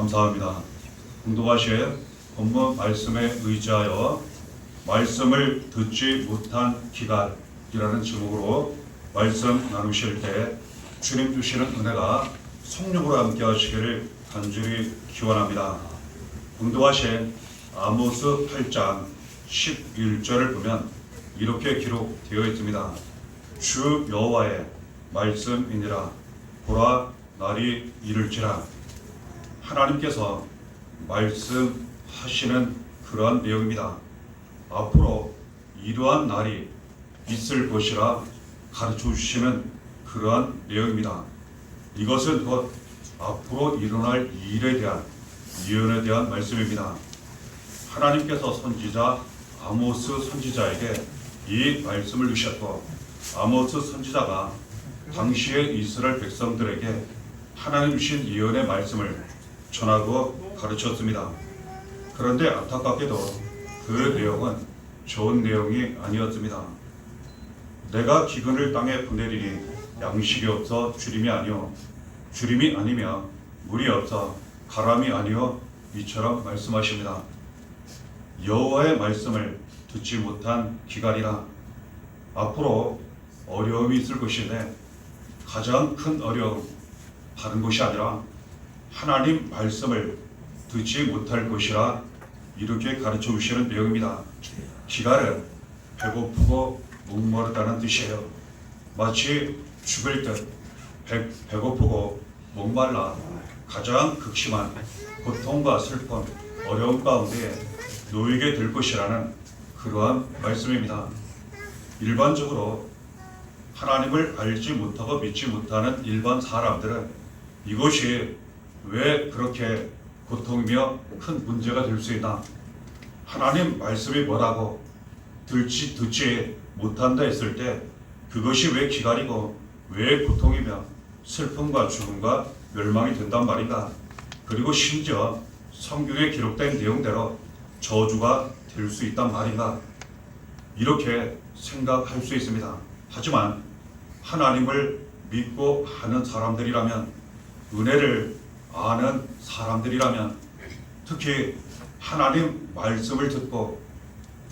감사합니다. 공동하실 본문 말씀에 의지하여 말씀을 듣지 못한 기갈이라는 제목으로 말씀 나누실 때 주님 주시는 은혜가 성령으로 함께 하시기를 간절히 기원합니다. 공동하실 아모스 8장 11절을 보면 이렇게 기록되어 있습니다. 주 여호와의 말씀이니라. 보라, 날이 이를지라. 하나님께서 말씀하시는 그러한 내용입니다. 앞으로 이러한 날이 있을 것이라 가르쳐 주시는 그러한 내용입니다. 이것은 곧 앞으로 일어날 일에 대한 예언에 대한 말씀입니다. 하나님께서 선지자 아모스 선지자에게 이 말씀을 주셨고, 아모스 선지자가 당시의 이스라엘 백성들에게 하나님 주신 예언의 말씀을 전하고 가르쳤습니다. 그런데 안타깝게도 그 내용은 좋은 내용이 아니었습니다. 내가 기근을 땅에 보내리니 양식이 없어 주림이 아니요 주림이 아니며 물이 없어 가람이 아니요 이처럼 말씀하십니다. 여호와의 말씀을 듣지 못한 기갈이라. 앞으로 어려움이 있을 것인데 가장 큰 어려움 다른 것이 아니라 하나님 말씀을 듣지 못할 것이라 이렇게 가르쳐 주시는 내용입니다. 기갈은 배고프고 목마르다는 뜻이에요. 마치 죽을 듯 배고프고 목말라 가장 극심한 고통과 슬픔, 어려움 가운데 놓이게 될 것이라는 그러한 말씀입니다. 일반적으로 하나님을 알지 못하고 믿지 못하는 일반 사람들은 이것이 왜 그렇게 고통이며 큰 문제가 될 수 있나? 하나님 말씀이 뭐라고 듣지 못한다 했을 때 그것이 왜 기갈이고 왜 고통이며 슬픔과 죽음과 멸망이 된단 말인가? 그리고 심지어 성경에 기록된 내용대로 저주가 될 수 있단 말인가? 이렇게 생각할 수 있습니다. 하지만 하나님을 믿고 하는 사람들이라면, 은혜를 아는 사람들이라면, 특히 하나님 말씀을 듣고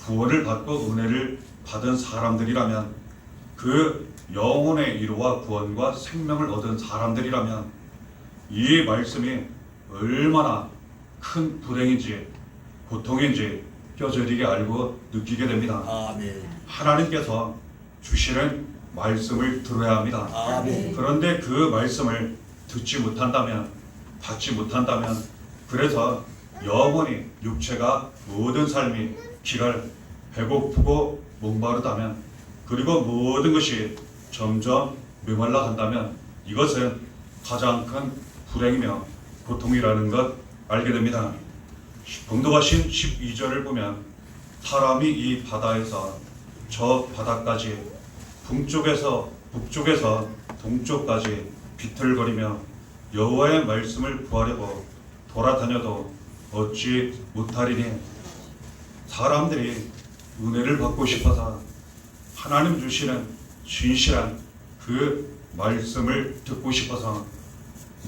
구원을 받고 은혜를 받은 사람들이라면, 그 영혼의 위로와 구원과 생명을 얻은 사람들이라면 이 말씀이 얼마나 큰 불행인지 고통인지 뼈저리게 알고 느끼게 됩니다. 아멘. 하나님께서 주시는 말씀을 들어야 합니다. 아멘. 그런데 그 말씀을 듣지 못한다면, 받지 못한다면, 그래서 영원히 육체가 모든 삶이 기갈, 배고프고 목마르다면, 그리고 모든 것이 점점 메말라 간다면 이것은 가장 큰 불행이며 고통이라는 것 알게 됩니다. 봉독하신 12절을 보면 사람이 이 바다에서 저 바다까지, 북쪽에서 북쪽에서 동쪽까지 비틀거리며 여호와의 말씀을 구하려고 돌아다녀도 얻지 못하리니, 사람들이 은혜를 받고 싶어서 하나님 주시는 진실한 그 말씀을 듣고 싶어서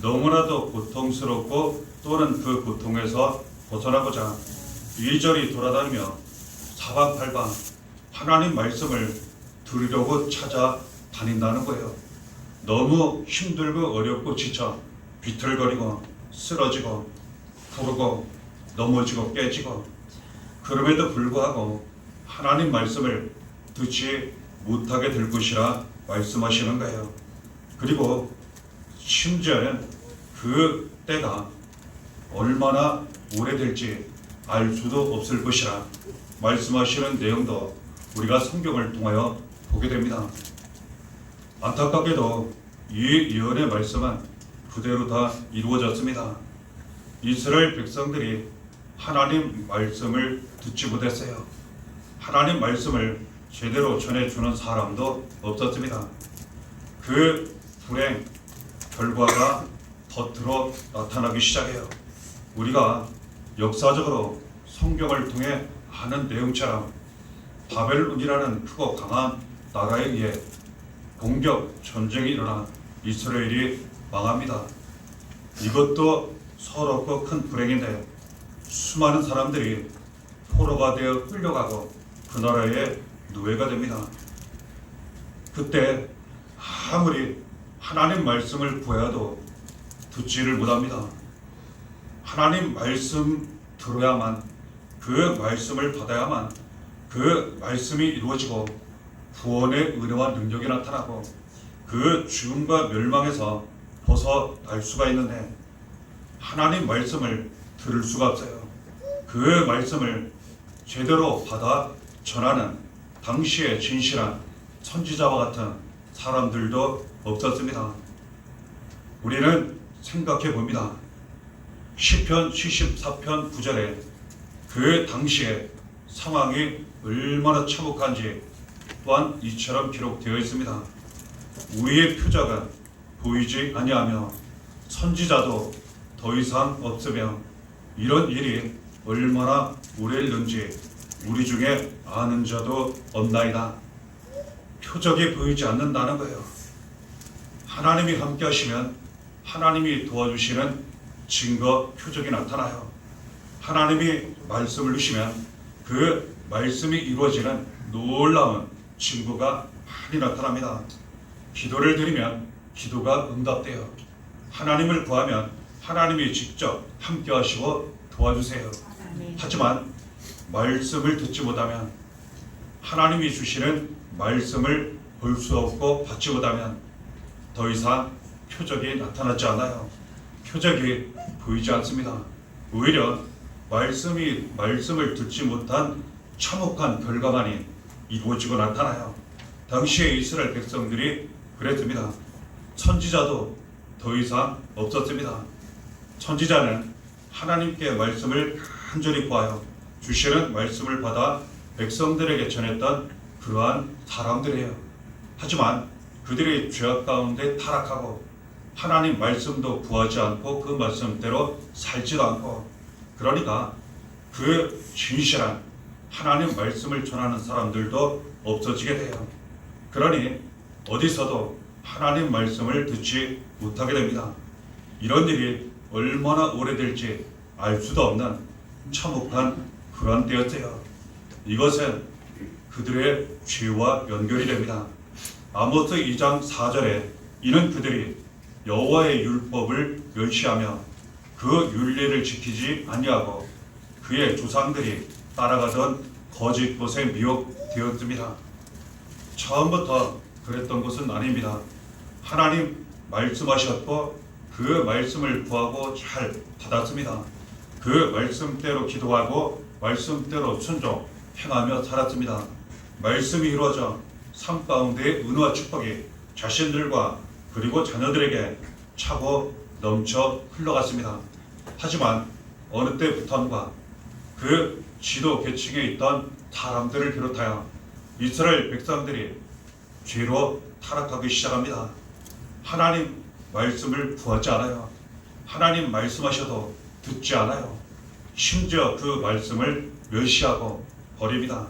너무나도 고통스럽고 또는 그 고통에서 벗어나고자 이리저리 돌아다니며 사방팔방 하나님 말씀을 들으려고 찾아다닌다는 거예요. 너무 힘들고 어렵고 지쳐 비틀거리고 쓰러지고 부르고 넘어지고 깨지고, 그럼에도 불구하고 하나님 말씀을 듣지 못하게 될 것이라 말씀하시는 거예요. 그리고 심지어는 그 때가 얼마나 오래될지 알 수도 없을 것이라 말씀하시는 내용도 우리가 성경을 통하여 보게 됩니다. 안타깝게도 이 예언의 말씀은 그대로 다 이루어졌습니다. 이스라엘 백성들이 하나님 말씀을 듣지 못했어요. 하나님 말씀을 제대로 전해주는 사람도 없었습니다. 그 불행 결과가 겉으로 나타나기 시작해요. 우리가 역사적으로 성경을 통해 아는 내용처럼 바벨론이라는 크고 강한 나라에 의해 공격 전쟁이 일어나 이스라엘이 망합니다. 이것도 서럽고 큰 불행인데 수많은 사람들이 포로가 되어 끌려가고 그 나라의 노예가 됩니다. 그때 아무리 하나님 말씀을 구해도 듣지를 못합니다. 하나님 말씀 들어야만, 그 말씀을 받아야만 그 말씀이 이루어지고 구원의 은혜와 능력이 나타나고 그 죽음과 멸망에서 벗어날 수가 있는데 하나님 말씀을 들을 수가 없어요. 그 말씀을 제대로 받아 전하는 당시의 진실한 선지자와 같은 사람들도 없었습니다. 우리는 생각해 봅니다. 시편 74편 9절에 그 당시의 상황이 얼마나 참혹한지 또한 이처럼 기록되어 있습니다. 우리의 표적은 보이지 아니하며 선지자도 더 이상 없으며 이런 일이 얼마나 오래일는지 우리 중에 아는 자도 없나이다. 표적이 보이지 않는다는 거예요. 하나님이 함께 하시면 하나님이 도와주시는 증거, 표적이 나타나요. 하나님이 말씀을 주시면 그 말씀이 이루어지는 놀라운 증거가 많이 나타납니다. 기도를 드리면 기도가 응답돼요. 하나님을 구하면 하나님이 직접 함께 하시고 도와주세요. 하지만 말씀을 듣지 못하면, 하나님이 주시는 말씀을 볼 수 없고 받지 못하면 더 이상 표적이 나타나지 않아요. 표적이 보이지 않습니다. 오히려 말씀을 듣지 못한 참혹한 결과만이 이루어지고 나타나요. 당시의 이스라엘 백성들이 그랬습니다. 선지자도 더 이상 없었습니다. 선지자는 하나님께 말씀을 간절히 구하여 주시는 말씀을 받아 백성들에게 전했던 그러한 사람들이에요. 하지만 그들이 죄악 가운데 타락하고 하나님 말씀도 구하지 않고 그 말씀대로 살지도 않고, 그러니까 그 진실한 하나님 말씀을 전하는 사람들도 없어지게 돼요. 그러니 어디서도 하나님 말씀을 듣지 못하게 됩니다. 이런 일이 얼마나 오래될지 알 수도 없는 참혹한 그런 때였어요. 이것은 그들의 죄와 연결이 됩니다. 아모스 2장 4절에 이는 그들이 여호와의 율법을 멸시하며 그 율례를 지키지 아니하고 그의 조상들이 따라가던 거짓 것에 미혹되었습니다. 처음부터 그랬던 것은 아닙니다. 하나님 말씀하셨고 그 말씀을 구하고 잘 받았습니다. 그 말씀대로 기도하고 말씀대로 순종 행하며 살았습니다. 말씀이 이루어져 삶 가운데 은혜와 축복이 자신들과 그리고 자녀들에게 차고 넘쳐 흘러갔습니다. 하지만 어느 때부턴가 그 지도 계층에 있던 사람들을 비롯하여 이스라엘 백성들이 죄로 타락하기 시작합니다. 하나님 말씀을 구하지 않아요. 하나님 말씀하셔도 듣지 않아요. 심지어 그 말씀을 멸시하고 버립니다.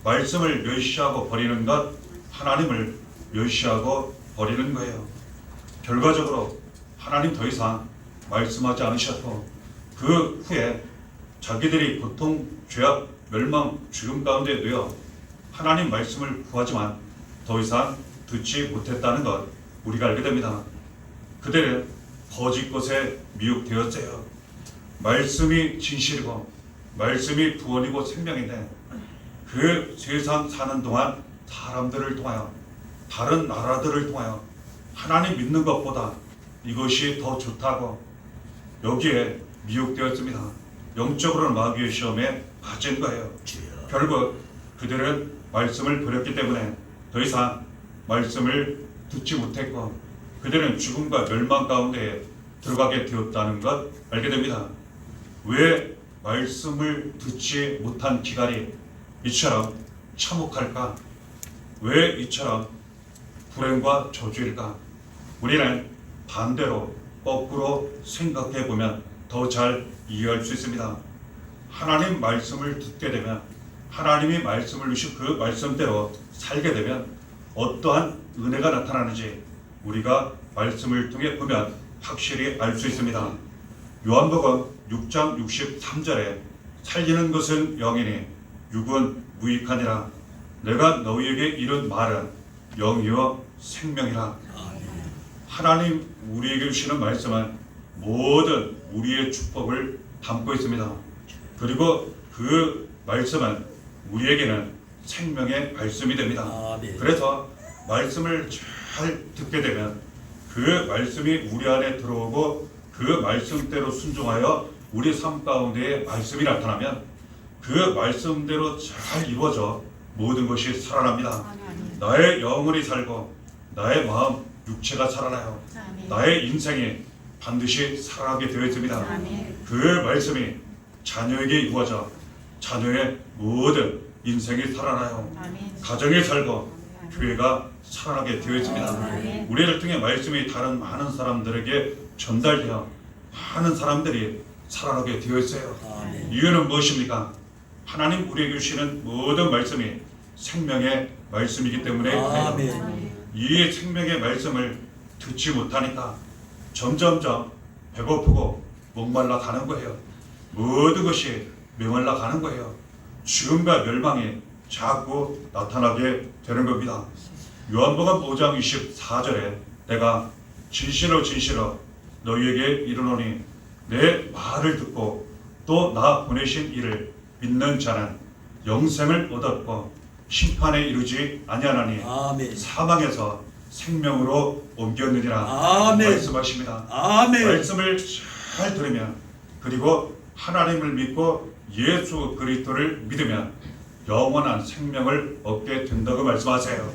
말씀을 멸시하고 버리는 것, 하나님을 멸시하고 버리는 거예요. 결과적으로 하나님 더 이상 말씀하지 않으셨고 그 후에 자기들이 고통, 죄악, 멸망, 죽음 가운데 놓여 하나님 말씀을 구하지만 더 이상 듣지 못했다는 것 우리가 알게 됩니다. 그들은 거짓 것에 미혹되었어요. 말씀이 진실이고 말씀이 구원이고 생명인데 그 세상 사는 동안 사람들을 통하여 다른 나라들을 통하여 하나님 믿는 것보다 이것이 더 좋다고 여기에 미혹되었습니다. 영적으로는 마귀의 시험에 빠진 거예요. 결국 그들은 말씀을 버렸기 때문에 더 이상 말씀을 듣지 못했고 그들은 죽음과 멸망 가운데 들어가게 되었다는 것 알게 됩니다. 왜 말씀을 듣지 못한 기간이 이처럼 참혹할까? 왜 이처럼 불행과 저주일까? 우리는 반대로 거꾸로 생각해 보면 더 잘 이해할 수 있습니다. 하나님 말씀을 듣게 되면 하나님이 말씀을 주신 그 말씀대로 살게 되면 어떠한 은혜가 나타나는지 우리가 말씀을 통해 보면 확실히 알 수 있습니다. 요한복음 6장 63절에 살리는 것은 영이니 육은 무익하니라. 내가 너희에게 이른 말은 영이요 생명이라. 하나님 우리에게 주시는 말씀은 모든 우리의 축복을 담고 있습니다. 그리고 그 말씀은 우리에게는 생명의 말씀이 됩니다. 그래서 말씀을 잘 듣게 되면 그 말씀이 우리 안에 들어오고 그 말씀대로 순종하여 우리 삶 가운데에 말씀이 나타나면 그 말씀대로 잘 이루어져 모든 것이 살아납니다. 나의 영혼이 살고 나의 마음, 육체가 살아나요. 나의 인생이 반드시 살아나게 되어 있습니다. 그 말씀이 자녀에게 이루어져 자녀의 모든 인생이 살아나요. 가정이 살고 교회가 살아나게 되어 있습니다. 우리를 통해 말씀이 다른 많은 사람들에게 전달되어 많은 사람들이 살아나게 되어 있어요. 이유는 무엇입니까? 하나님 우리에게 주시는 모든 말씀이 생명의 말씀이기 때문에 이 생명의 말씀을 듣지 못하니까 점점점 배고프고 목말라 가는 거예요. 모든 것이 메말라 가는 거예요. 죽음과 멸망이 자꾸 나타나게 되는 겁니다. 요한복음 5장 24절에 내가 진실로 진실로 너희에게 이르노니 내 말을 듣고 또 나 보내신 이를 믿는 자는 영생을 얻었고 심판에 이르지 아니하나니 사망에서 생명으로 옮겼느니라. 말씀하십니다. 말씀을 잘 들으면 그리고 하나님을 믿고 예수 그리스도를 믿으면 영원한 생명을 얻게 된다고 말씀하세요.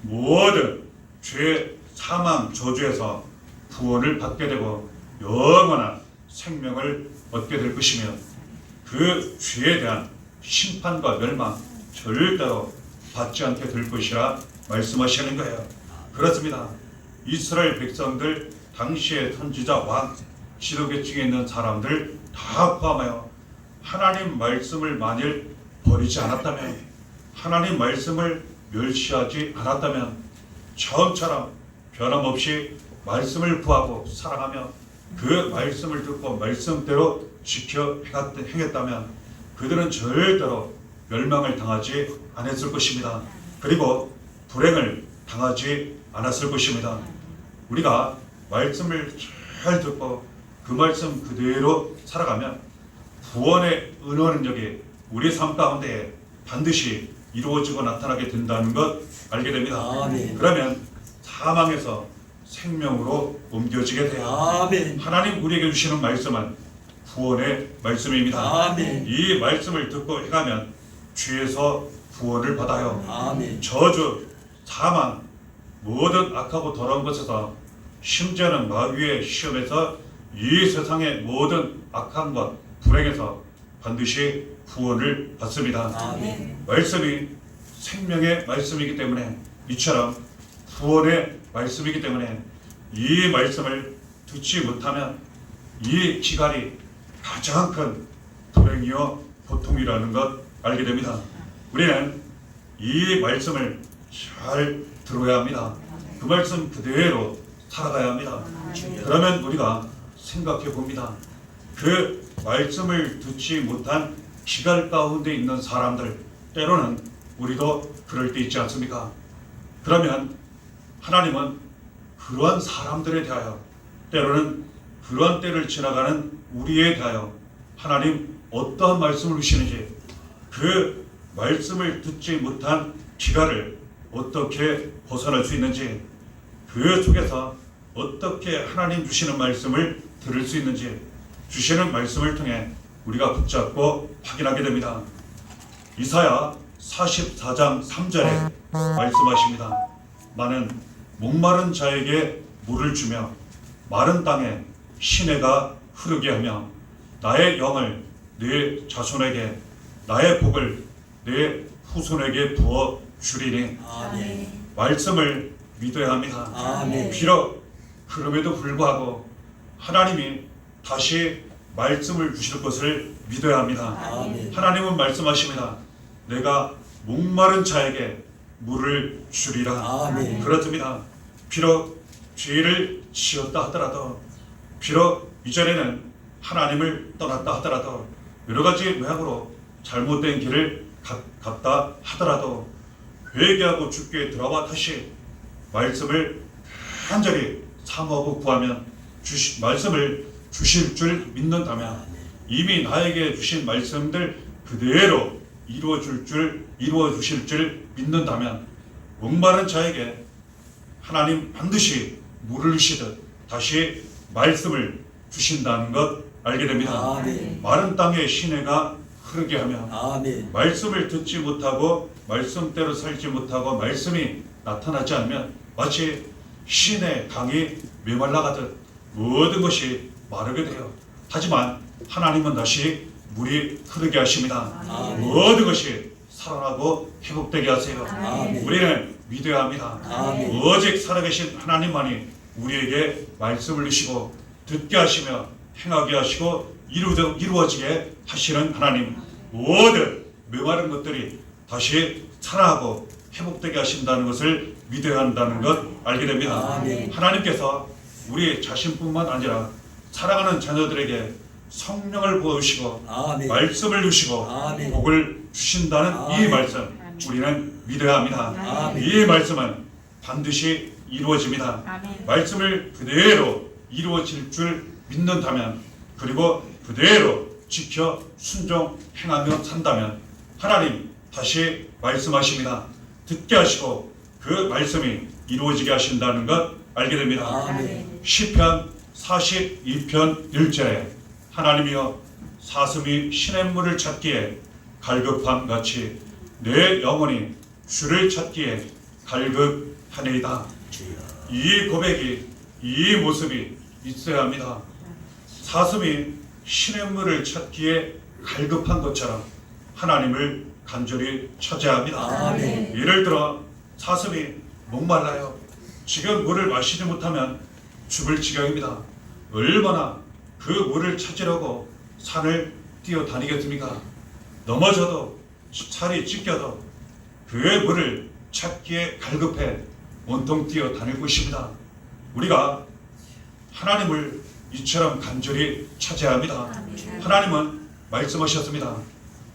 모든 죄, 사망, 저주에서 구원을 받게 되고 영원한 생명을 얻게 될 것이며 그 죄에 대한 심판과 멸망 절대로 받지 않게 될 것이라 말씀하시는 거예요. 그렇습니다. 이스라엘 백성들 당시의 선지자, 왕, 지도계층에 있는 사람들 다 포함하여 하나님 말씀을 만일 버리지 않았다면, 하나님 말씀을 멸시하지 않았다면 처음처럼 변함없이 말씀을 구하고 살아가며 그 말씀을 듣고 말씀대로 지켜 행했다면 그들은 절대로 멸망을 당하지 않았을 것입니다. 그리고 불행을 당하지 않았을 것입니다. 우리가 말씀을 잘 듣고 그 말씀 그대로 살아가면 구원의 은혜 능력이 우리 삶 가운데 반드시 이루어지고 나타나게 된다는 것 알게 됩니다. 그러면 사망에서 생명으로 옮겨지게 돼요. 하나님 우리에게 주시는 말씀은 구원의 말씀입니다. 이 말씀을 듣고 행하면 죄에서 구원을 받아요. 저주, 사망, 모든 악하고 더러운 것에서, 심지어는 마귀의 시험에서, 이 세상의 모든 악한 것, 불행에서 반드시 구원을 받습니다. 말씀이 생명의 말씀이기 때문에, 이처럼 구원의 말씀이기 때문에 이 말씀을 듣지 못하면 이 기갈이 가장 큰 불행이요 고통이라는 것 알게 됩니다. 우리는 이 말씀을 잘 들어야 합니다. 그 말씀 그대로 살아가야 합니다. 그러면 우리가 생각해 봅니다. 그 말씀을 듣지 못한 기갈 가운데 있는 사람들, 때로는 우리도 그럴 때 있지 않습니까? 그러면 하나님은 그러한 사람들에 대하여, 때로는 그러한 때를 지나가는 우리에 대하여 하나님 어떠한 말씀을 주시는지, 그 말씀을 듣지 못한 기갈을 어떻게 벗어날 수 있는지, 그 속에서 어떻게 하나님 주시는 말씀을 들을 수 있는지 주시는 말씀을 통해 우리가 붙잡고 확인하게 됩니다. 이사야 44장 3절에 말씀하십니다. 나는 목마른 자에게 물을 주며 마른 땅에 시내가 흐르게 하며 나의 영을 네 자손에게, 나의 복을 네 후손에게 부어 주리니. 말씀을 믿어야 합니다. 비록 그럼에도 불구하고 하나님이 다시 말씀을 주실 것을 믿어야 합니다. 하나님은 말씀하십니다. 내가 목마른 자에게 물을 주리라. 그렇습니다. 비록 죄를 지었다 하더라도, 비록 이전에는 하나님을 떠났다 하더라도 여러 가지 모양으로 잘못된 길을 갔다 하더라도 회개하고 주께 들어와 다시 말씀을 간절히 사모하고 구하면 말씀을 주실 줄 믿는다면 이미 나에게 주신 말씀들 그대로 이루어 주실 줄 믿는다면 목마른 자에게 하나님 반드시 물을 주시듯 다시 말씀을 주신다는 것 알게 됩니다. 아멘. 마른 땅에 시내가 흐르게 하며 아멘. 말씀을 듣지 못하고 말씀대로 살지 못하고 말씀이 나타나지 않으면 마치 시내 강이 메말라가듯 모든 것이 마르게 돼요. 하지만 하나님은 다시 물이 흐르게 하십니다. 아멘. 모든 것이 살아나고 회복되게 하세요. 아멘. 우리는 믿어야 합니다. 아멘. 오직 살아계신 하나님만이 우리에게 말씀을 주시고 듣게 하시며 행하게 하시고 이루어지게 하시는 하나님, 모든 메마른 것들이 다시 살아나고 회복되게 하신다는 것을 믿어야 한다는 것 알게 됩니다. 아멘. 하나님께서 우리 자신뿐만 아니라 사랑하는 자녀들에게 성령을 부어주시고 아멘. 말씀을 주시고 아멘. 복을 주신다는 이 아멘. 말씀 우리는 믿어야 합니다. 아멘. 이 말씀은 반드시 이루어집니다. 아멘. 말씀을 그대로 이루어질 줄 믿는다면 그리고 그대로 지켜 순종 행하며 산다면 하나님 다시 말씀하십니다. 듣게 하시고 그 말씀이 이루어지게 하신다는 것 알게 됩니다. 아멘. 시편 42편 1절에 하나님이여 사슴이 시냇물을 찾기에 갈급함 같이 내 영혼이 주를 찾기에 갈급하네이다. 주여. 이 고백이 이 모습이 있어야 합니다. 사슴이 시냇물을 찾기에 갈급한 것처럼 하나님을 간절히 찾아야 합니다. 아멘. 예를 들어 사슴이 목말라요. 지금 물을 마시지 못하면 죽을 지경입니다. 얼마나 그 물을 찾으려고 산을 뛰어다니겠습니까? 넘어져도 살이 찢겨도 그 물을 찾기에 갈급해 온통 뛰어다닐 것입니다. 우리가 하나님을 이처럼 간절히 찾아야 합니다. 하나님은 말씀하셨습니다.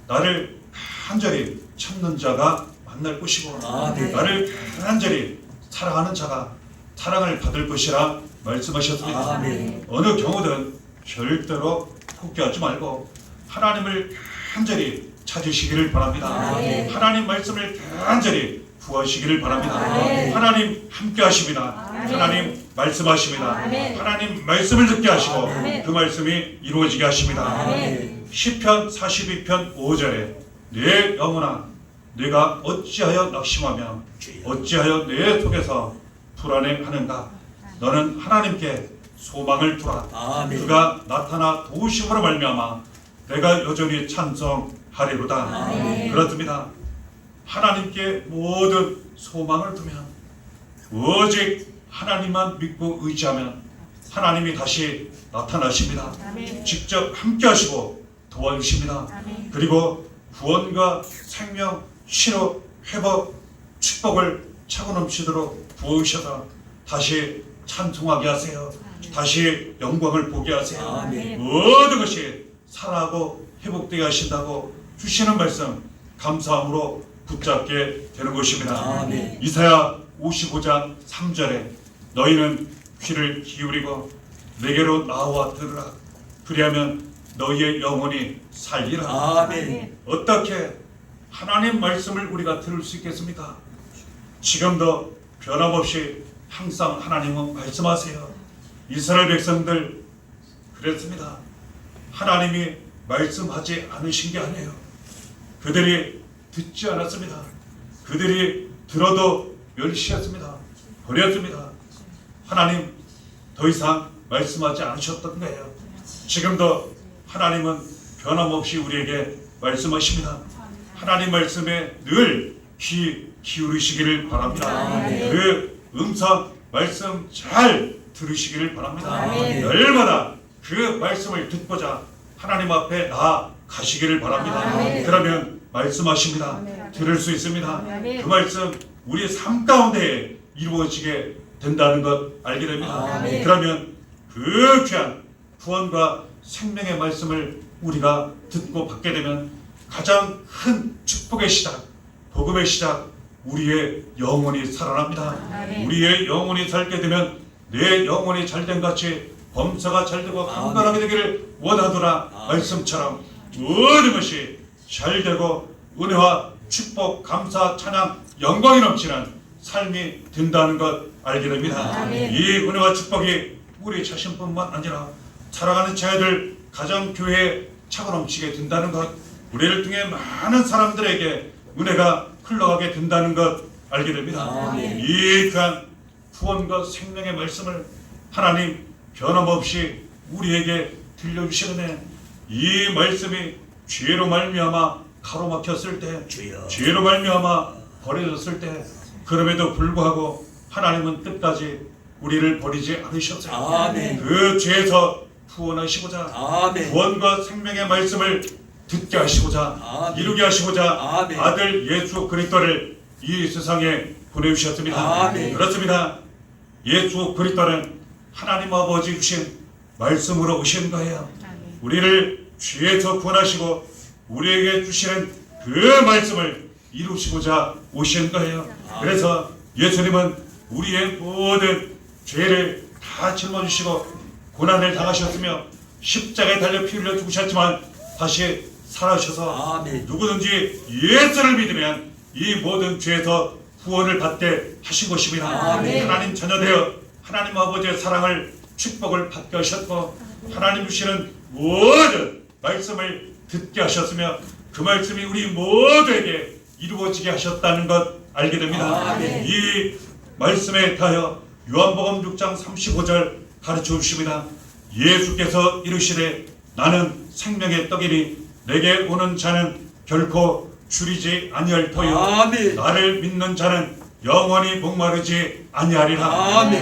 나를 간절히 찾는 자가 만날 것이고 아멘. 나를 간절히 사랑하는 자가 사랑을 받을 것이라 말씀하셨습니다. 아멘. 어느 경우든 절대로 포기하지 말고 하나님을 간절히 찾으시기를 바랍니다. 아멘. 하나님 말씀을 간절히 구하시기를 바랍니다. 아멘. 하나님 함께 하십니다. 아멘. 하나님 말씀하십니다. 아멘. 하나님 말씀을 듣게 하시고 아멘. 그 말씀이 이루어지게 하십니다. 아멘. 시편 42편 5절에 내 영혼아 내가 어찌하여 낙심하며 어찌하여 내 속에서 불안해하는가. 너는 하나님께 소망을 두라. 아멘. 그가 나타나 도우심으로 말미암아 내가 여전히 찬송하리로다. 아멘. 그렇습니다. 하나님께 모든 소망을 두면 오직 하나님만 믿고 의지하면 하나님이 다시 나타나십니다. 아멘. 직접 함께 하시고 도와주십니다. 아멘. 그리고 구원과 생명, 치료, 회복, 축복을 차고 넘치도록 부어주셔서 다시 찬송하게 하세요. 다시 영광을 보게 하세요. 아멘. 모든 것이 살아나고 회복되게 하신다고 주시는 말씀 감사함으로 붙잡게 되는 것입니다. 아멘. 이사야 55장 3절에 너희는 귀를 기울이고 내게로 나와 들으라. 그리하면 너희의 영혼이 살리라. 아멘. 어떻게 하나님 말씀을 우리가 들을 수 있겠습니까? 지금도 변함없이 항상 하나님은 말씀하세요. 이스라엘 백성들 그랬습니다. 하나님이 말씀하지 않으신 게 아니에요. 그들이 듣지 않았습니다. 그들이 들어도 멸시했습니다. 버렸습니다. 하나님 더 이상 말씀하지 않으셨던 거예요. 지금도 하나님은 변함없이 우리에게 말씀하십니다. 하나님 말씀에 늘 귀 기울이시기를 바랍니다. 아멘. 그 음성 말씀 잘 들으시기를 바랍니다. 아멘. 날마다 그 말씀을 듣고자 하나님 앞에 나아가시기를 바랍니다. 아멘. 그러면 말씀하십니다. 아멘. 들을 수 있습니다. 아멘. 그 말씀 우리의 삶 가운데 이루어지게 된다는 것 알게 됩니다. 아멘. 그러면 그 귀한 구원과 생명의 말씀을 우리가 듣고 받게 되면 가장 큰 축복의 시작, 복음의 시작, 우리의 영혼이 살아납니다. 우리의 영혼이 살게 되면 내 영혼이 잘된 같이 범사가 잘되고 강건하게 되기를 원하노라 말씀처럼 모든 것이 잘되고 은혜와 축복, 감사, 찬양, 영광이 넘치는 삶이 된다는 것 알게 됩니다. 이 은혜와 축복이 우리 자신뿐만 아니라 살아가는 자녀들, 가정, 교회에 차고 넘치게 된다는 것, 우리를 통해 많은 사람들에게 은혜가 흘러가게 된다는 것 알게 됩니다. 이 귀한 구원과 생명의 말씀을 하나님 변함없이 우리에게 들려주시는 이 말씀이 죄로 말미암아 가로막혔을 때, 죄로 말미암아 버려졌을 때, 그럼에도 불구하고 하나님은 끝까지 우리를 버리지 않으셨어요. 그 죄에서 구원하시고자, 구원과 생명의 말씀을 듣게 하시고자, 이루게 하시고자 아들 예수 그리스도를 이 세상에 보내주셨습니다. 그렇습니다. 예수 그리스도는 하나님 아버지 주신 말씀으로 오신 거예요. 우리를 죄에서 구원하시고 우리에게 주시는 그 말씀을 이루시고자 오신 거예요. 그래서 예수님은 우리의 모든 죄를 다 짊어지시고 고난을 당하셨으며 십자가에 달려 피 흘려 죽으셨지만 다시 살아오셔서 누구든지 예수를 믿으면 이 모든 죄에서 구원을 받게 하신 것입니다. 하나님 자녀 되어 하나님 아버지의 사랑을, 축복을 받게 하셨고 하나님 주시는 모든 말씀을 듣게 하셨으며 그 말씀이 우리 모두에게 이루어지게 하셨다는 것 알게 됩니다. 이 말씀에 대하여 요한복음 6장 35절 가르쳐 주십니다. 예수께서 이르시되 나는 생명의 떡이니 내게 오는 자는 결코 줄이지 아니할 터요 나를 믿는 자는 영원히 목마르지 아니하리라.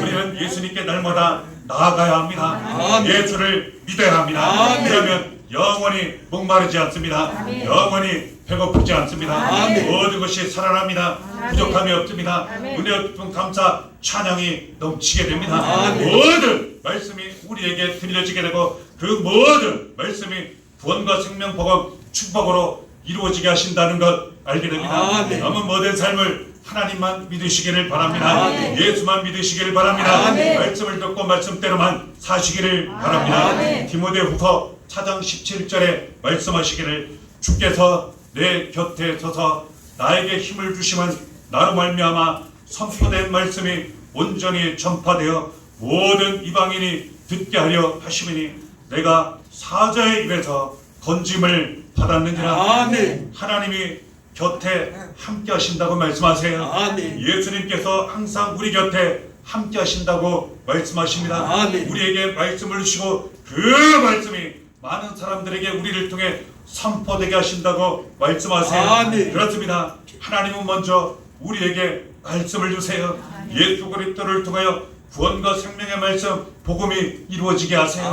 우리는 예수님께 날마다 나아가야 합니다. 예수를 믿어야 합니다. 그러면 영원히 목마르지 않습니다. 영원히 배고프지 않습니다. 모든 것이 살아납니다. 부족함이 없습니다. 은혜 깊은 감사 찬양이 넘치게 됩니다. 모든 말씀이 우리에게 들려지게 되고 그 모든 말씀이 구원과 생명, 복음, 축복으로 이루어지게 하신다는 것 알게 됩니다. 남은 모든 삶을 하나님만 믿으시기를 바랍니다. 예수만 믿으시기를 바랍니다. 말씀을 듣고 말씀대로만 사시기를 바랍니다. 디모데후서 4장 17절에 말씀하시기를 주께서 내 곁에 서서 나에게 힘을 주심은 나로 말미암아 선포된 말씀이 온전히 전파되어 모든 이방인이 듣게 하려 하심이니 내가 사자의 입에서 건짐을 받았느니라. 하나님이 곁에 함께 하신다고 말씀하세요. 예수님께서 항상 우리 곁에 함께 하신다고 말씀하십니다. 우리에게 말씀을 주시고 그 말씀이 많은 사람들에게 우리를 통해 선포되게 하신다고 말씀하세요. 그렇습니다. 하나님은 먼저 우리에게 말씀을 주세요. 예수 그리스도를 통하여 구원과 생명의 말씀, 복음이 이루어지게 하세요.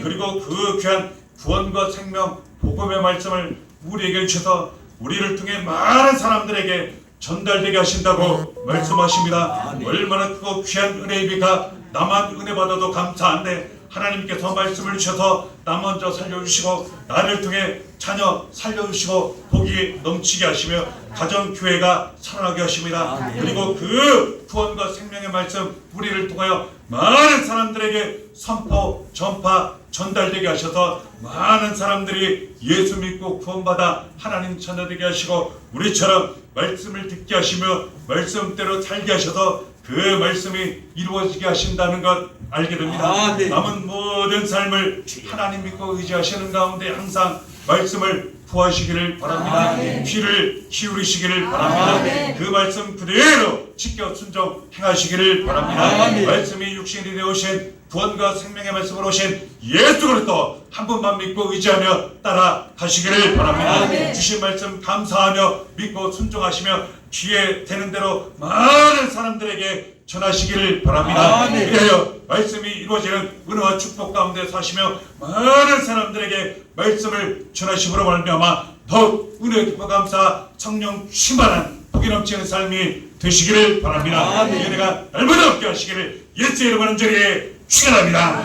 그리고 그 귀한 구원과 생명, 복음의 말씀을 우리에게 주셔서 우리를 통해 많은 사람들에게 전달되게 하신다고 말씀하십니다. 얼마나 크고 귀한 은혜입니까? 나만 은혜 받아도 감사한데 하나님께서 말씀을 주셔서 나 먼저 살려주시고 나를 통해 자녀 살려주시고 복이 넘치게 하시며 가정 교회가 살아나게 하십니다. 그리고 그 구원과 생명의 말씀 우리를 통하여 많은 사람들에게 선포, 전파, 전달되게 하셔서 많은 사람들이 예수 믿고 구원받아 하나님 자녀되게 하시고 우리처럼 말씀을 듣게 하시며 말씀대로 살게 하셔서 그 말씀이 이루어지게 하신다는 것 알게 됩니다. 남은 모든 삶을 하나님 믿고 의지하시는 가운데 항상 말씀을 구하시기를 바랍니다. 귀를 기울이시기를 바랍니다. 그 말씀 그대로 지켜 순종 행하시기를 바랍니다. 말씀이 육신이 되어오신 구원과 생명의 말씀으로 오신 예수 그리스도 한 분만 믿고 의지하며 따라가시기를 바랍니다. 주신 말씀 감사하며 믿고 순종하시며 귀에 되는 대로 많은 사람들에게 전하시기를 바랍니다. 그래요 말씀이 이루어지는 은혜와 축복 가운데 사시며 많은 사람들에게 말씀을 전하심으로 말미암아 더욱 은혜 기뻐 감사 성령 충만한 복이 넘치는 삶이 되시기를 바랍니다. 이 은혜가 날마다 없게 하시기를 예수의 이름으로 간절히 축원합니다.